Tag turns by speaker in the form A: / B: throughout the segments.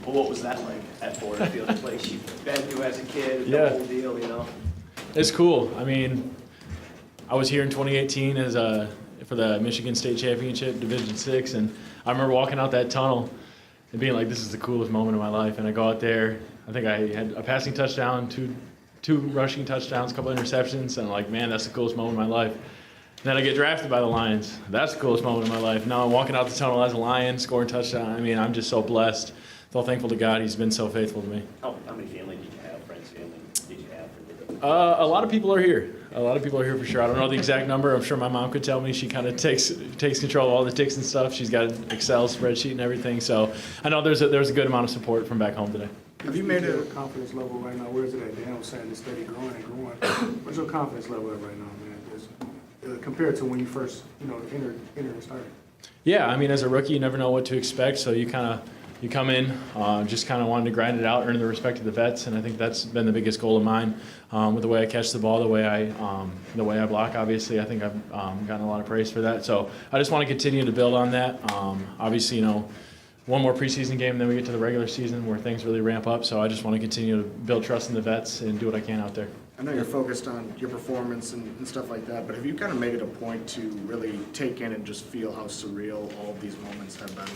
A: Well, what was that like at Florida Field, the place you've been to as a kid,
B: Yeah.
A: the whole deal, you know?
B: It's cool. I mean, I was here in 2018 for the Michigan State Championship, Division VI, and I remember walking out that tunnel and being like, this is the coolest moment of my life. And I go out there, I think I had a passing touchdown, two rushing touchdowns, a couple interceptions, and I'm like, man, that's the coolest moment of my life. Then I get drafted by the Lions. That's the coolest moment of my life. Now I'm walking out the tunnel as a Lion, scoring touchdown. I mean, I'm just so blessed. So thankful to God. He's been so faithful to me.
A: How many family did you have, friends, family did you have?
B: A lot of people are here. A lot of people are here for sure. I don't know the exact number. I'm sure my mom could tell me. She kind of takes control of all the ticks and stuff. She's got an Excel spreadsheet and everything. So I know there's a good amount of support from back home today.
C: Have you made a confidence level right now? Where is it at? Dan was saying it's steady growing and growing. What's your confidence level at right now, man? Compared to when you first, entered and started?
B: Yeah, I mean, as a rookie, you never know what to expect. So you come in, just kind of wanting to grind it out, earn the respect of the vets, and I think that's been the biggest goal of mine. With the way I catch the ball, the way I block. Obviously, I think I've gotten a lot of praise for that. So I just want to continue to build on that. Obviously, one more preseason game, then we get to the regular season where things really ramp up. So I just want to continue to build trust in the vets and do what I can out there.
D: I know you're focused on your performance and stuff like that, but have you kind of made it a point to really take in and just feel how surreal all of these moments have been?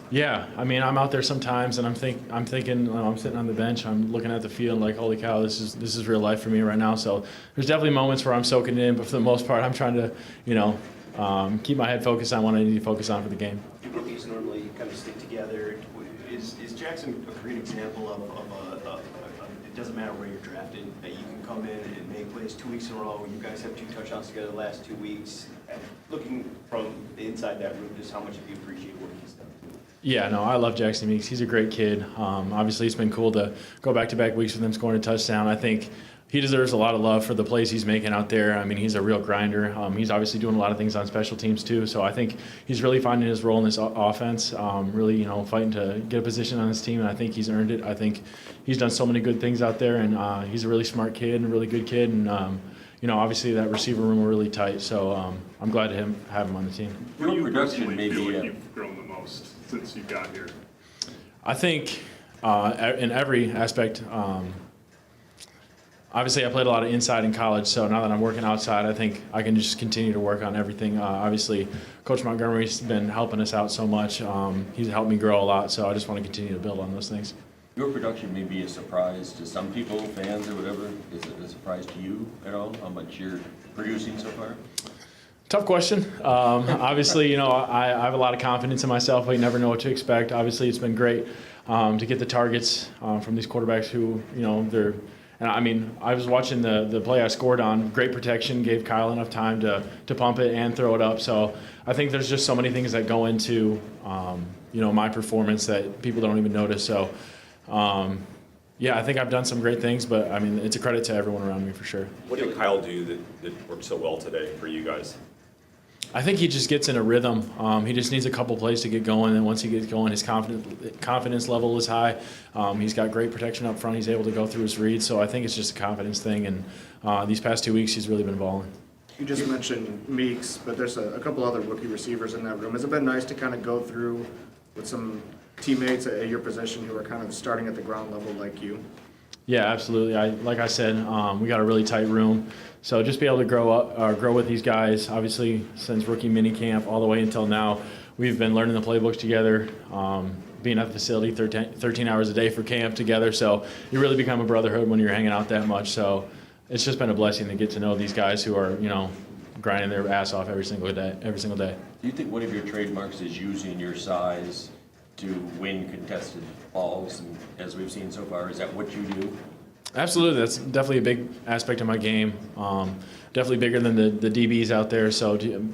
B: Yeah, I mean, I'm out there sometimes, and I'm thinking, I'm sitting on the bench, I'm looking at the field, like, holy cow, this is real life for me right now. So there's definitely moments where I'm soaking it in, but for the most part, I'm trying to, keep my head focused on what I need to focus on for the game.
A: Do rookies normally kind of stick together? Is Jackson a great example of it doesn't matter where you're drafted, that you can come in and make plays 2 weeks in a row. You guys have 2 touchdowns together the last 2 weeks. And looking from inside that room, just how much have you appreciated what he's done?
B: Yeah, no, I love Jackson Meeks. He's a great kid. Obviously, it's been cool to go back-to-back weeks with him scoring a touchdown. I think he deserves a lot of love for the plays he's making out there. I mean, he's a real grinder. He's obviously doing a lot of things on special teams too. So I think he's really finding his role in this offense. Really, fighting to get a position on his team, and I think he's earned it. I think he's done so many good things out there, and he's a really smart kid and a really good kid. And obviously that receiver room were really tight. So I'm glad to have him on the team.
E: What do you
F: production
E: personally
F: maybe,
E: feel like you've grown the most since you got here?
B: I think in every aspect. Obviously, I played a lot of inside in college, so now that I'm working outside, I think I can just continue to work on everything. Obviously, Coach Montgomery's been helping us out so much. He's helped me grow a lot, so I just want to continue to build on those things.
F: Your production may be a surprise to some people, fans or whatever. Is it a surprise to you at all, how much you're producing so far?
B: Tough question. Obviously, I have a lot of confidence in myself, but you never know what to expect. Obviously, it's been great to get the targets from these quarterbacks who, they're – and I mean, I was watching the play I scored on. Great protection, gave Kyle enough time to pump it and throw it up. So I think there's just so many things that go into, my performance that people don't even notice. So, I think I've done some great things, but I mean, it's a credit to everyone around me for sure.
G: What did Kyle do that worked so well today for you guys?
B: I think he just gets in a rhythm. He just needs a couple plays to get going, and once he gets going, his confidence level is high. He's got great protection up front. He's able to go through his reads, so I think it's just a confidence thing. And these past 2 weeks, he's really been balling.
D: You just mentioned Meeks, but there's a couple other rookie receivers in that room. Has it been nice to kind of go through with some teammates at your position who are kind of starting at the ground level like you?
B: Yeah, absolutely. Like I said, we got a really tight room. So just be able to grow with these guys, obviously since rookie minicamp all the way until now, we've been learning the playbooks together, being at the facility 13 hours a day for camp together. So you really become a brotherhood when you're hanging out that much. So it's just been a blessing to get to know these guys who are, grinding their ass off every single day.
F: Do you think one of your trademarks is using your size to win contested balls? And as we've seen so far, is that what you do?
B: Absolutely, that's definitely a big aspect of my game. Definitely bigger than the DBs out there, so to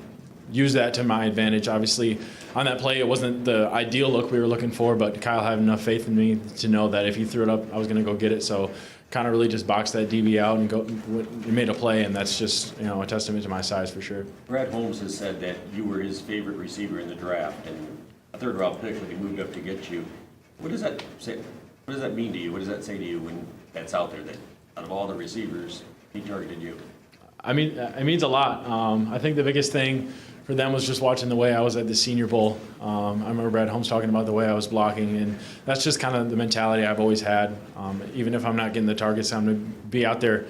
B: use that to my advantage. Obviously, on that play, it wasn't the ideal look we were looking for, but Kyle had enough faith in me to know that if he threw it up, I was going to go get it. So kind of really just boxed that DB out and made a play, and that's just a testament to my size for sure.
F: Brad Holmes has said that you were his favorite receiver in the draft and a third-round pick when he moved up to get you. What does that say? What does that mean to you? What does that say to you when that's out there, that out of all the receivers, he targeted you?
B: I mean, it means a lot. I think the biggest thing for them was just watching the way I was at the Senior Bowl. I remember Brad Holmes talking about the way I was blocking, and that's just kind of the mentality I've always had. Even if I'm not getting the targets, I'm going to be out there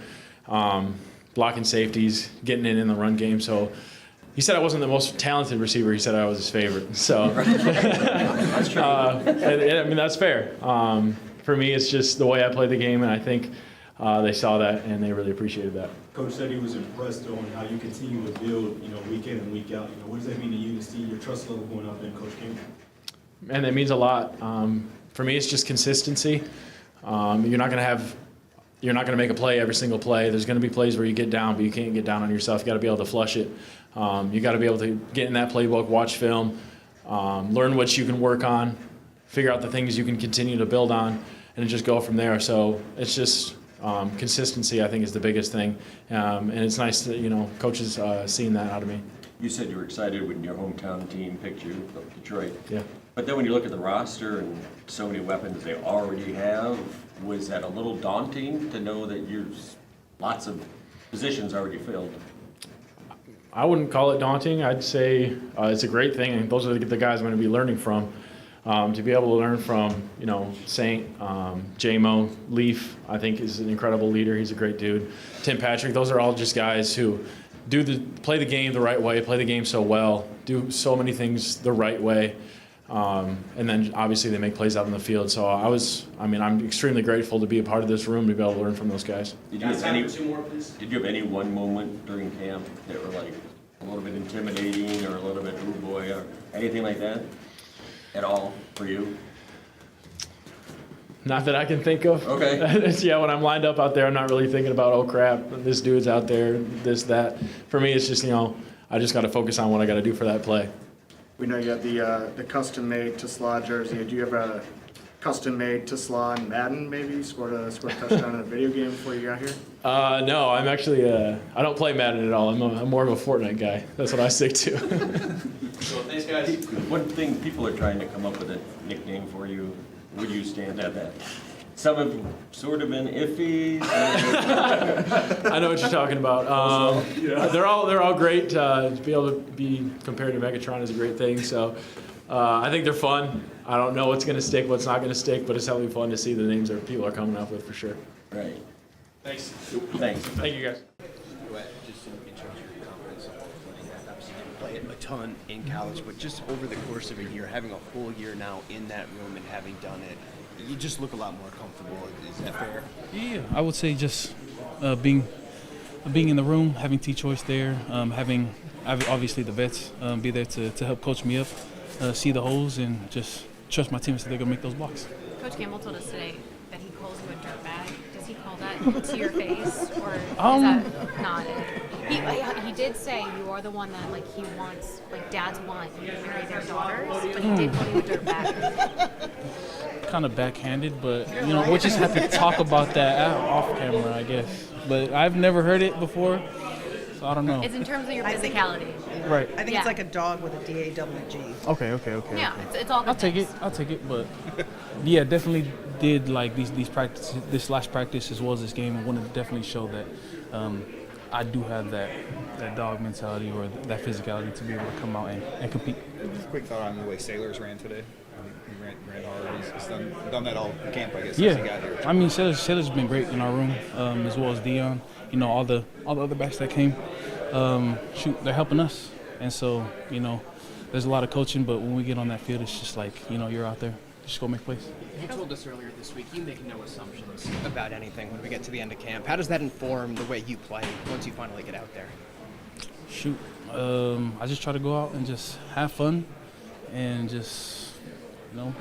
B: blocking safeties, getting in the run game. So he said I wasn't the most talented receiver. He said I was his favorite. So
F: That's true.
B: I mean, that's fair. For me, it's just the way I play the game, and I think they saw that, and they really appreciated that.
H: Coach said he was impressed on how you continue to build, week in and week out. What does that mean to you to see your trust level going up in Coach King?
B: And that means a lot. For me, it's just consistency. You're not going to make a play every single play. There's going to be plays where you get down, but you can't get down on yourself. You got to be able to flush it. You got to be able to get in that playbook, watch film, learn what you can work on, figure out the things you can continue to build on, and just go from there. So it's just consistency, I think, is the biggest thing. And it's nice that, coaches seeing that out of me.
F: You said you were excited when your hometown team picked you, Detroit.
B: Yeah.
F: But then when you look at the roster and so many weapons they already have, was that a little daunting to know that there's lots of positions already filled?
B: I wouldn't call it daunting. I'd say it's a great thing, and those are the guys I'm going to be learning from. To be able to learn from, Saint, J-Mo, Leaf, I think is an incredible leader. He's a great dude. Tim Patrick, those are all just guys who play the game the right way, play the game so well, do so many things the right way, and then obviously they make plays out in the field. So I'm extremely grateful to be a part of this room, to be able to learn from those guys.
F: Did you have any one moment during camp that were like a little bit intimidating or a little bit, oh boy, or anything like that at all for you?
B: Not that I can think of.
F: Okay.
B: Yeah, when I'm lined up out there, I'm not really thinking about, oh crap, this dude's out there, this, that. For me, it's just, I just got to focus on what I got to do for that play.
D: We know you have the custom-made Tesla jersey. Do you have a custom-made Tesla in Madden, maybe? Scored a touchdown in a video game before you got here?
B: No, I'm actually, I don't play Madden at all. I'm more of a Fortnite guy. That's what I stick to.
A: So thanks, guys.
F: One thing, people are trying to come up with a nickname for you. Would you stand at that? Some have sort of been iffy.
B: I know what you're talking about. They're all great. To be able to be compared to Megatron is a great thing. So I think they're fun. I don't know what's going to stick, what's not going to stick, but it's having fun to see the names that people are coming up with for sure.
F: Right.
A: Thanks.
F: Thanks.
B: Thank you, guys.
I: Just in terms of your confidence, obviously you didn't play it a ton in college, but just over the course of a year, having a full year now in that room and having done it, you just look a lot more comfortable. Is that fair?
J: Yeah, I would say just being in the room, having T-Choice there, having obviously the vets be there to help coach me up, see the holes, and just trust my teammates that they're going to make those blocks.
K: Coach Campbell told us today that he calls you a dirtbag. Does he call that to your face, or is that not it? He did say you are the one that he wants, dads want you to marry their daughters, but he did call you a dirtbag.
J: Kind of backhanded, but we'll just have to talk about that off camera, I guess. But I've never heard it before, so I don't know.
K: It's in terms of your physicality.
J: Right.
L: I think it's like a dog with a D-A-W-G.
J: Okay.
K: Yeah, it's all good.
J: I'll take it, but yeah, definitely did these practices, this last practice as well as this game. I wanted to definitely show that I do have that dog mentality or that physicality to be able to come out and compete.
M: Quick thought on the way Sailor's ran today. He ran hard. He's done that all camp, I guess,
J: Yeah,
M: since he got here.
J: I mean, Sailor's been great in our room, as well as Dion. All the other backs that came, they're helping us. And so, there's a lot of coaching, but when we get on that field, it's just you're out there, just go make plays.
I: You told us earlier this week you make no assumptions about anything when we get to the end of camp. How does that inform the way you play once you finally get out there?
J: Shoot, I just try to go out and just have fun and just,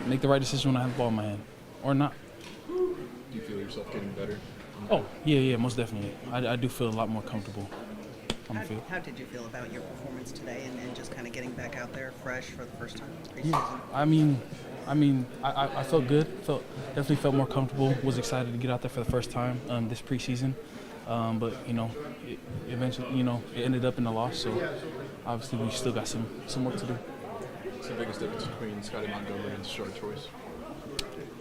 J: make the right decision when I have the ball in my hand, or not.
M: Do you feel yourself getting better?
J: Oh, yeah, most definitely. I do feel a lot more comfortable on the field.
L: How did you feel about your performance today and just kind of getting back out there fresh for the first time preseason?
J: Yeah, I felt good. Definitely felt more comfortable. Was excited to get out there for the first time this preseason. But it eventually, it ended up in a loss. So obviously we still got some work to do.
M: What's the biggest difference between Scotty Montgomery and Short Choice?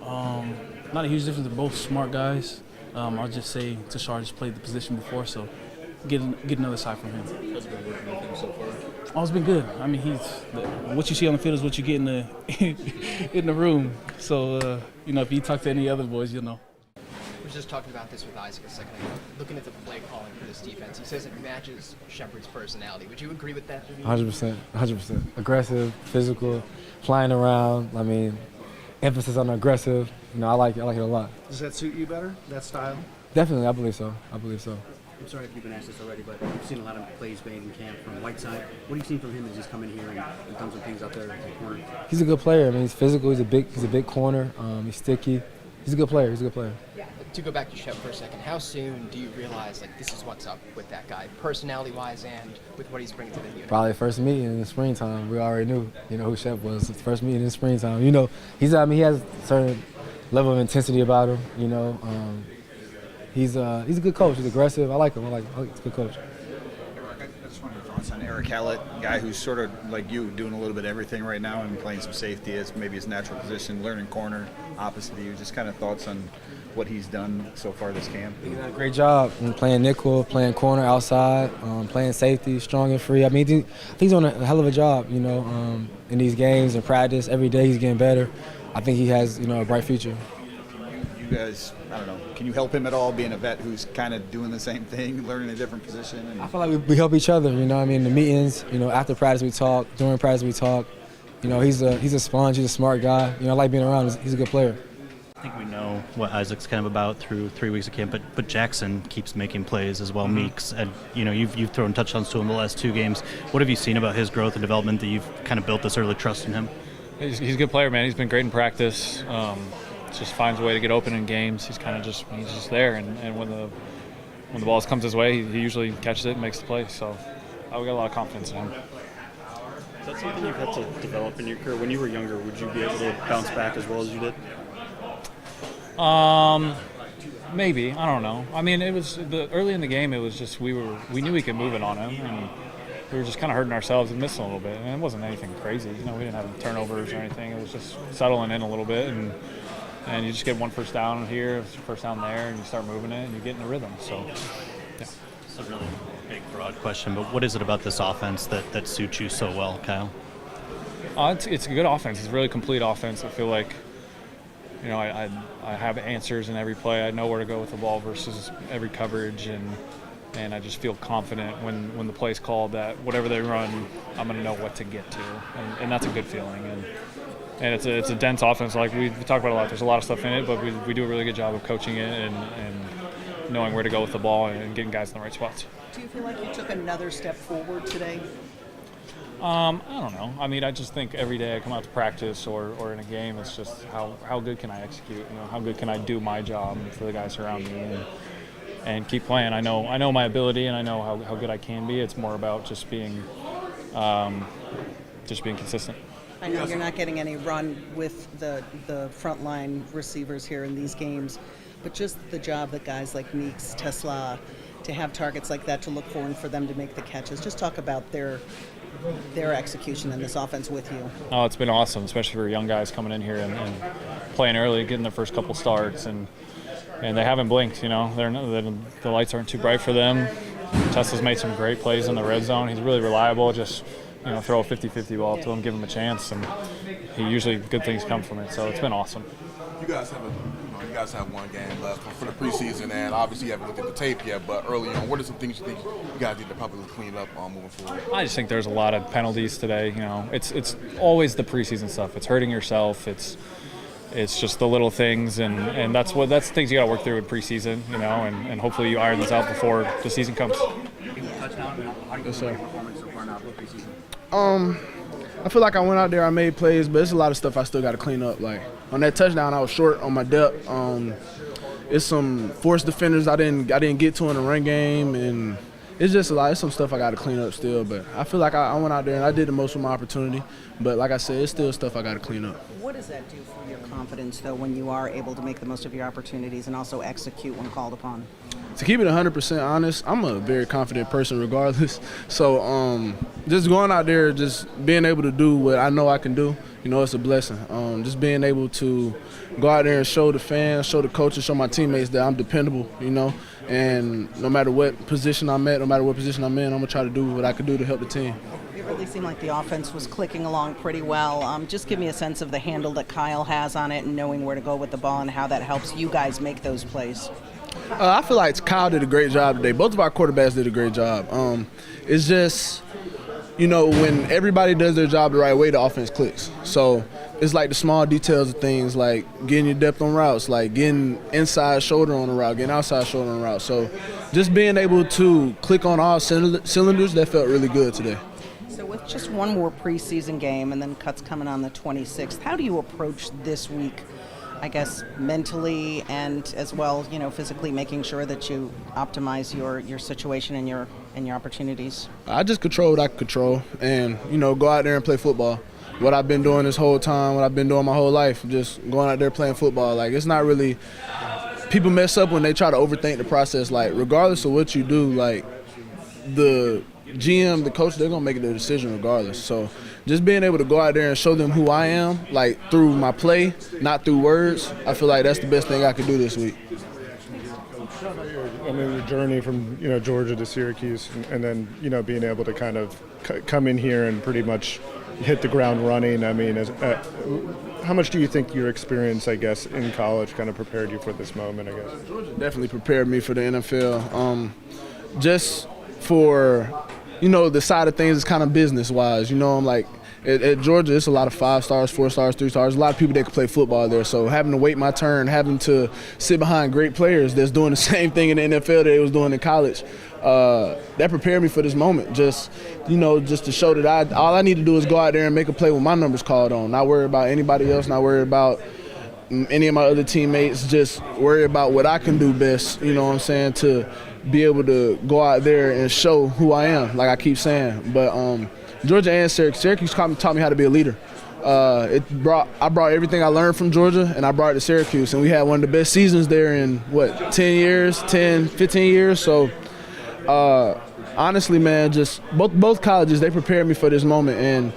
J: Not a huge difference. They're both smart guys. I'll just say Tashar just played the position before, so get another side from him.
M: How's it been working with him so far?
J: Oh, it's been good. I mean, what you see on the field is what you get in the in the room. So if you talk to any other boys, you'll know.
I: I was just talking about this with Isaac a second ago. Looking at the play calling for this defense, he says it matches Shepard's personality. Would you agree with that?
N: 100%. 100%. Aggressive, physical, flying around. I mean, emphasis on aggressive. I like it a lot.
C: Does that suit you better, that style?
N: Definitely, I believe so.
O: I'm sorry if you've been asked this already, but you've seen a lot of plays made in camp from Whiteside. What have you seen from him as he's come in here and done some things out there in the corner?
N: He's a good player. I mean, he's physical. He's a big corner. He's sticky. He's a good player.
I: To go back to Shep for a second, how soon do you realize this is what's up with that guy, personality-wise and with what he's bringing to the unit?
N: Probably first meeting in the springtime. We already knew, who Shep was. First meeting in the springtime. He has a certain level of intensity about him. He's a good coach. He's aggressive. I like him. He's a good coach.
M: I just wanted your thoughts on Eric Hallett, a guy who's sort of like you, doing a little bit of everything right now and playing some safety. It's maybe his natural position, learning corner, opposite of you. Just kind of thoughts on what he's done so far this camp.
N: He did a great job playing nickel, playing corner outside, playing safety, strong and free. I mean, I think he's doing a hell of a job, in these games and practice. Every day he's getting better. I think he has, a bright future.
M: You guys, I don't know, can you help him at all, being a vet who's kind of doing the same thing, learning a different position?
N: I feel like we help each other, the meetings, after practice we talk, during practice we talk. He's a sponge, he's a smart guy. I like being around him. He's a good player.
P: I think we know what Isaac's kind of about through 3 weeks of camp, but Jackson keeps making plays as well. Meeks, and you've thrown touchdowns to him the last 2 games. What have you seen about his growth and development that you've kind of built this early trust in him?
B: He's a good player, man. He's been great in practice. Just finds a way to get open in games. He's just there, and when the ball comes his way, he usually catches it and makes the play. So we got a lot of confidence in him.
P: Is that something you've had to develop in your career? When you were younger, would you be able to bounce back as well as you did?
B: Maybe, I don't know. I mean, it was early in the game. It was just we knew we could move it on him, and we were just kind of hurting ourselves and missing a little bit. And it wasn't anything crazy. We didn't have turnovers or anything. It was just settling in a little bit, and you just get one first down here, first down there, and you start moving it, and you get in the rhythm. So, yeah.
P: It's a really big, broad question, but what is it about this offense that suits you so well, Kyle?
B: It's a good offense. It's a really complete offense. I feel like, I have answers in every play. I know where to go with the ball versus every coverage, and I just feel confident when the play's called that whatever they run, I'm going to know what to get to, and that's a good feeling. And it's a dense offense. Like we talk about a lot. There's a lot of stuff in it, but we do a really good job of coaching it and knowing where to go with the ball and getting guys in the right spots.
L: Do you feel like you took another step forward today?
B: I don't know. I mean, I just think every day I come out to practice or in a game, it's just how good can I execute? How good can I do my job for the guys around me and keep playing. I know my ability and I know how good I can be. It's more about just being consistent.
L: I know you're not getting any run with the frontline receivers here in these games, but just the job that guys like Meeks, Tesla, to have targets like that to look for and for them to make the catches. Just talk about their execution in this offense with you.
B: Oh, it's been awesome, especially for young guys coming in here and playing early, getting their first couple starts, and they haven't blinked. The lights aren't too bright for them. Tesla's made some great plays in the red zone. He's really reliable. Just throw a 50-50 ball to him, give him a chance, and usually good things come from it. So it's been awesome.
Q: You guys have one game left for the preseason, and obviously you haven't looked at the tape yet. But early on, what are some things you think you guys need to probably clean up moving forward?
B: I just think there's a lot of penalties today. It's always the preseason stuff. It's hurting yourself. It's just the little things, and that's things you got to work through in preseason. And hopefully you iron those out before the season comes.
C: Yes, sir. I feel like I went out there, I made plays, but there's a lot of stuff I still got to clean up. Like on that touchdown, I was short on my depth. It's some forced defenders I didn't get to in the run game, and it's just a lot. It's some stuff I got to clean up still. But I feel like I went out there and I did the most with my opportunity. But like I said, it's still stuff I got to clean up.
L: What does that do for your confidence, though, when you are able to make the most of your opportunities and also execute when called upon?
C: To keep it 100% honest, I'm a very confident person regardless. So just going out there, just being able to do what I know I can do, it's a blessing. Just being able to go out there and show the fans, show the coaches, show my teammates that I'm dependable, And no matter what position I'm at, no matter what position I'm in, I'm going to try to do what I can do to help the team.
L: It really seemed like the offense was clicking along pretty well. Just give me a sense of the handle that Kyle has on it and knowing where to go with the ball and how that helps you guys make those plays.
C: I feel like Kyle did a great job today. Both of our quarterbacks did a great job. It's just, when everybody does their job the right way, the offense clicks. So it's like the small details of things, like getting your depth on routes, like getting inside shoulder on a route, getting outside shoulder on a route. So just being able to click on all cylinders, that felt really good today.
L: So with just one more preseason game and then cuts coming on the 26th, how do you approach this week, I guess, mentally and as well, physically making sure that you optimize your situation and your opportunities?
C: I just control what I can control and, go out there and play football. What I've been doing this whole time, what I've been doing my whole life, just going out there playing football. Like, it's not really – people mess up when they try to overthink the process. Like, regardless of what you do, like, the GM, the coach, they're going to make their decision regardless. So just being able to go out there and show them who I am, like, through my play, not through words, I feel like that's the best thing I could do this week.
E: Your journey from Georgia to Syracuse, and then being able to kind of come in here and pretty much hit the ground running. I mean, how much do you think your experience, I guess, in college kind of prepared you for this moment? I guess
C: Georgia definitely prepared me for the NFL. Just for the side of things is kind of business wise. I'm like. At Georgia, it's a lot of 5 stars, 4 stars, 3 stars. A lot of people that can play football there. So having to wait my turn, having to sit behind great players that's doing the same thing in the NFL that they was doing in college, that prepared me for this moment. Just to show that all I need to do is go out there and make a play with my numbers called on. Not worry about anybody else. Not worry about any of my other teammates. Just worry about what I can do best. You know what I'm saying? To be able to go out there and show who I am, like I keep saying. But Georgia and Syracuse taught me how to be a leader. I brought everything I learned from Georgia, and I brought it to Syracuse, and we had one of the best seasons there in, 15 years. So, honestly, man, just both colleges, they prepared me for this moment, and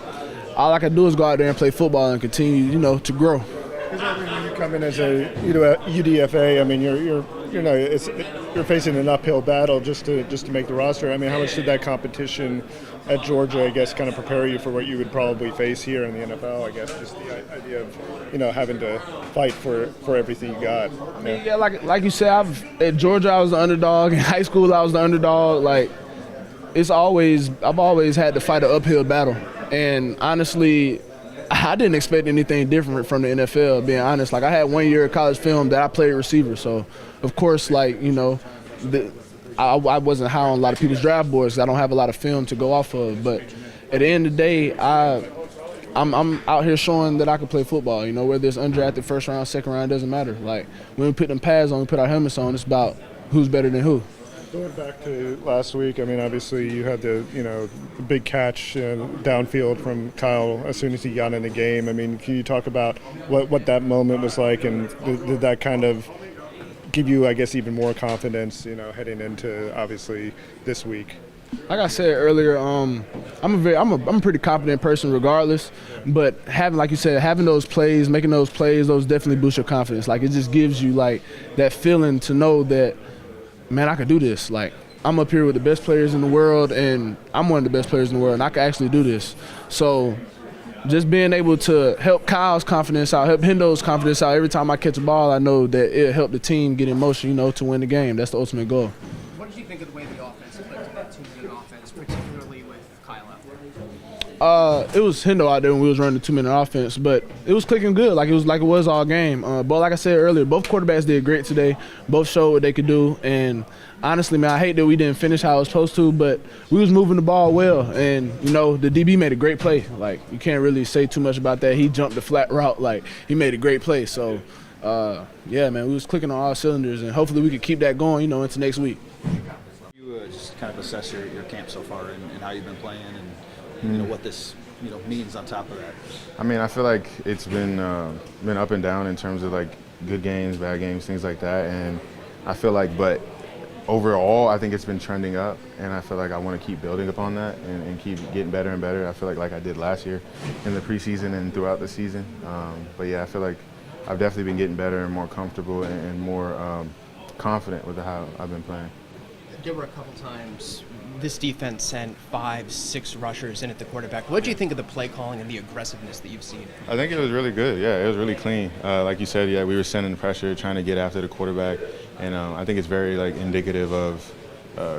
C: all I can do is go out there and play football and continue, to grow.
E: When you come in as a UDFA, I mean, you're facing an uphill battle just to make the roster. I mean, how much did that competition at Georgia, I guess, kind of prepare you for what you would probably face here in the NFL? I guess just the idea of having to fight for everything you got.
C: Yeah, like you said, at Georgia I was the underdog. In high school I was the underdog. Like I've always had to fight an uphill battle, and honestly, I didn't expect anything different from the NFL, being honest. Like, I had 1 year of college film that I played receiver. So, of course, I wasn't high on a lot of people's draft boards because I don't have a lot of film to go off of. But at the end of the day, I'm out here showing that I can play football. Whether it's undrafted, first round, second round, it doesn't matter. Like, when we put them pads on, we put our helmets on, it's about who's better than who.
E: Going back to last week, I mean, obviously you had the big catch downfield from Kyle as soon as he got in the game. I mean, can you talk about what that moment was like, and did that kind of give you, I guess, even more confidence, heading into obviously this week?
C: Like I said earlier, I'm a pretty confident person regardless, but like you said, having those plays, making those plays, those definitely boost your confidence. Like, it just gives you like that feeling to know that, man, I could do this. Like, I'm up here with the best players in the world, and I'm one of the best players in the world, and I can actually do this. So just being able to help Kyle's confidence out, help Hendo's confidence out, every time I catch a ball, I know that it'll help the team get in motion, to win the game. That's the ultimate goal.
O: What did you think of the way the offense clicked, that 2-minute offense, particularly with Kyle out there?
C: It was Hendo out there when we was running the 2-minute offense, but it was clicking good, like it was all game. But like I said earlier, both quarterbacks did great today. Both showed what they could do, and honestly, man, I hate that we didn't finish how it was supposed to, but we was moving the ball well, and the DB made a great play. Like, you can't really say too much about that. He jumped the flat route, like he made a great play. So, yeah, man, we was clicking on all cylinders, and hopefully we could keep that going, into next week.
M: You just kind of assess your camp so far and how you've been playing, and what this means on top of that.
R: I mean, I feel like it's been up and down in terms of like good games, bad games, things like that, and I feel like, but overall, I think it's been trending up, and I feel like I want to keep building upon that and keep getting better and better. I feel like I did last year in the preseason and throughout the season. But yeah, I feel like I've definitely been getting better and more comfortable and more confident with how I've been playing.
I: There were a couple times this defense sent 5, 6 rushers in at the quarterback. What do you think of the play calling and the aggressiveness that you've seen?
R: I think it was really good. Yeah, it was really clean. Like you said, yeah, we were sending pressure, trying to get after the quarterback, and I think it's very indicative of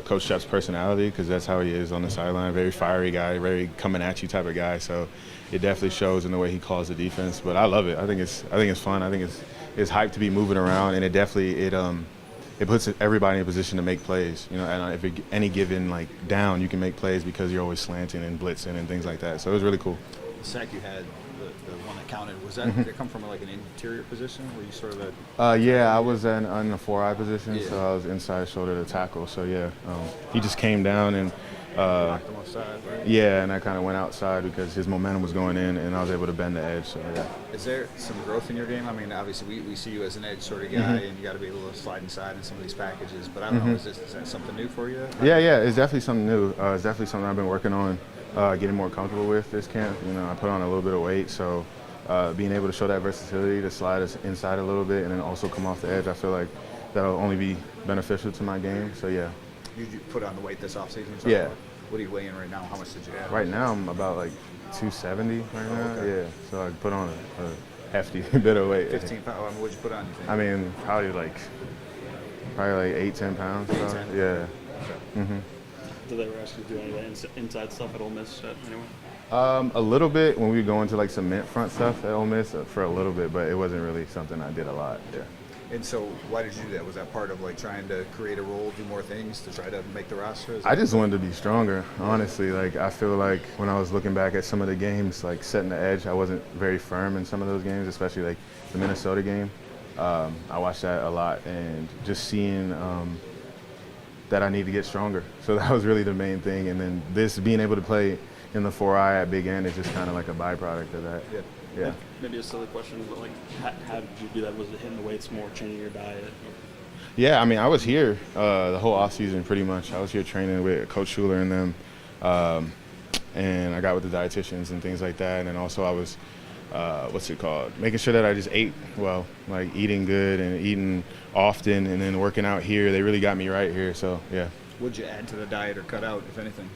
R: Coach Shep's personality, because that's how he is on the sideline. Very fiery guy, very coming at you type of guy. So it definitely shows in the way he calls the defense. But I love it. I think it's fun. I think it's hype to be moving around, and it puts everybody in a position to make plays. And if any given down, you can make plays because you're always slanting and blitzing and things like that. So it was really cool.
M: The sack you had, the one that counted, was that did it come from an interior position where you sort of
R: yeah, I was in the 4-eye position,
M: Yeah.
R: so I was inside shoulder to tackle. So yeah, he just came down and
M: knocked him offside, right?
R: yeah, and I kind of went outside because his momentum was going in, and I was able to bend the edge. So yeah.
M: Is there some growth in your game? I mean, obviously we see you as an edge sort of guy, and you got to be able to slide inside in some of these packages. But I don't know, is that something new for you?
R: Yeah, it's definitely something new. It's definitely something I've been working on, getting more comfortable with this camp. I put on a little bit of weight, so being able to show that versatility to slide us inside a little bit and then also come off the edge, I feel like that'll only be beneficial to my game. So yeah.
M: You put on the weight this offseason? So
R: Yeah.
M: What are you weighing right now? How much did you add?
R: Right now I'm about 270 right now.
M: okay.
R: Yeah, so I put on a hefty bit of weight.
M: 15 pounds. What'd you put on? You think?
R: I mean, probably 8-10 pounds.
M: 8,
R: So,
M: 10?
R: yeah.
S: Did they ever ask you to do any of that inside stuff at Ole Miss anyway?
R: A little bit when we go into some mint front stuff at Ole Miss for a little bit, but it wasn't really something I did a lot. Yeah.
M: And so why did you do that? Was that part of trying to create a role, do more things to try to make the roster?
R: I just wanted to be stronger, honestly. I feel like when I was looking back at some of the games, setting the edge, I wasn't very firm in some of those games, especially the Minnesota game. I watched that a lot, and just seeing that I need to get stronger. So that was really the main thing. And then this being able to play in the 4-eye at big end is just kind of a byproduct of that. Yeah.
S: Maybe a silly question, but how did you do that? Was it hitting the weights more, changing your diet?
R: Yeah, I mean, I was here the whole off season pretty much. I was here training with Coach Schuler and them, and I got with the dietitians and things like that. And then also I was, making sure that I just ate well, eating good and eating often, and then working out here. They really got me right here. So yeah.
M: What'd you add to the diet or cut out, if anything?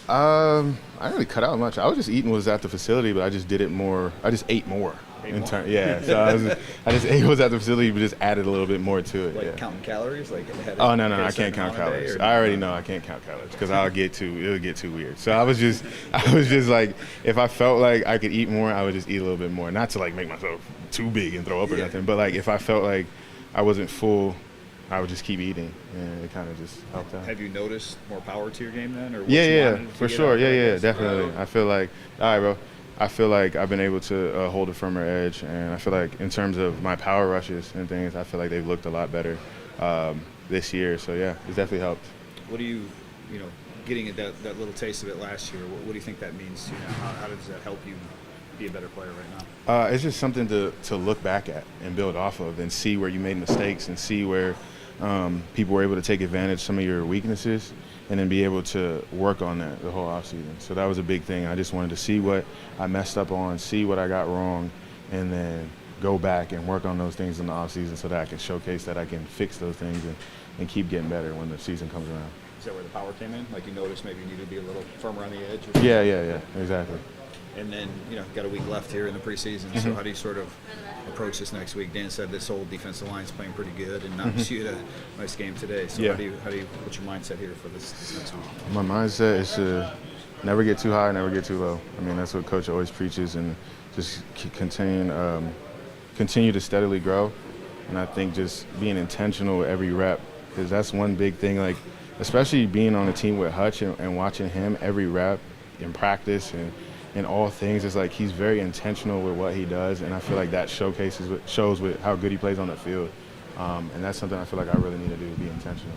R: I didn't really cut out much. I was just eating at the facility, but I just did it more. I just ate more. Yeah, so I just ate was at the facility, but just added a little bit more to it.
M: Counting calories?
R: Oh no, I can't count calories. I already know I can't count calories because it'll get too weird. So I was just if I felt like I could eat more, I would just eat a little bit more, not to make myself too big and throw up or nothing, but if I felt like I wasn't full, I would just keep eating, and it kind of just helped out.
M: Have you noticed more power to your game then? Or what
R: Yeah,
M: you
R: for sure. Yeah, definitely. I feel like, all right, bro. I feel like I've been able to hold a firmer edge, and I feel like in terms of my power rushes and things, I feel like they've looked a lot better this year. So yeah, it's definitely helped.
M: What do you getting that little taste of it last year, what do you think that means to you now? How does that help you be a better player right now?
R: It's just something to look back at and build off of, and see where you made mistakes and see where people were able to take advantage of some of your weaknesses, and then be able to work on that the whole offseason. So that was a big thing. I just wanted to see what I messed up on, see what I got wrong, and then go back and work on those things in the offseason so that I can showcase that I can fix those things and keep getting better when the season comes around.
M: Is that where the power came in? You noticed maybe you need to be a little firmer on the edge?
R: Yeah, exactly.
M: And then, got a week left here in the preseason, so how do you sort of approach this next week? Dan said this whole defensive line's playing pretty good, and obviously you had a nice game today. So
R: Yeah.
M: what's your mindset here for this next week?
R: My mindset is to never get too high, never get too low. I mean, that's what Coach always preaches, and just continue to steadily grow. And I think just being intentional with every rep, because that's one big thing, especially being on a team with Hutch and watching him every rep in practice and all things, it's he's very intentional with what he does, and I feel like that shows with how good he plays on the field. And that's something I feel like I really need to do, be intentional.